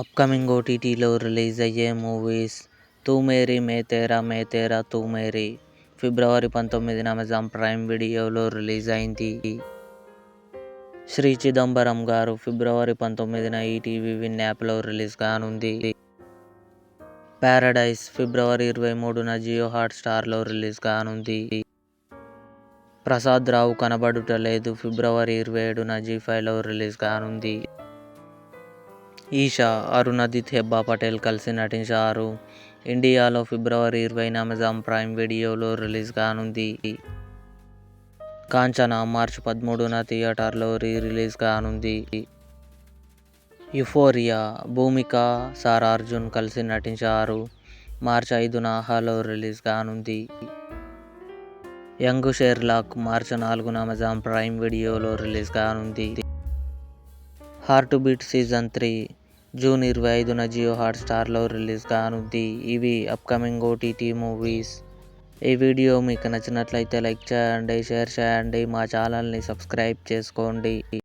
Upcoming ఓటీటీలో release అయ్యే movies 'తూ మేరీ మే తేరా తూ మేరీ' ఫిబ్రవరి 19న అమెజాన్ ప్రైమ్ వీడియోలో రిలీజ్ అయింది. శ్రీ చిదంబరం గారు ఫిబ్రవరి 19న ఈటీవీ విన్ యాప్లో రిలీజ్ కానుంది. 'పారడైజ్' ఫిబ్రవరి 23న జియో హాట్స్టార్లో రిలీజ్ కానుంది. 'ప్రసాద్ రావు కనబడుటలేదు' ఫిబ్రవరి 27న జీ5లో రిలీజ్ కానుంది. 'ఈషా' అరుణాదిత్ హెబ్బా పటేల్ కలిసి నటించారు. ఇండియాలో ఫిబ్రవరి 20న అమెజాన్ ప్రైమ్ వీడియోలో రిలీజ్ కానుంది. 'కాంచన' మార్చి 13న థియేటర్లో రిలీజ్ కానుంది. 'యుఫోరియా' భూమిక, సారా అర్జున్ కలిసి నటించారు. మార్చి 5న ఆహాలో రిలీజ్ కానుంది. 'యంగ్ షెర్లాక్' మార్చి 4న అమెజాన్ ప్రైమ్ వీడియోలో రిలీజ్ కానుంది. 'హార్ట్ బీట్ సీజన్ 3' జూన్ 25న జియో హాట్స్టార్లో రిలీజ్ కానుంది. ఇవి అప్కమింగ్ ఓటీటీ మూవీస్. ఈ వీడియో మీకు నచ్చినట్లయితే లైక్ చేయండి, షేర్ చేయండి, మా ఛానల్ని సబ్స్క్రైబ్ చేసుకోండి.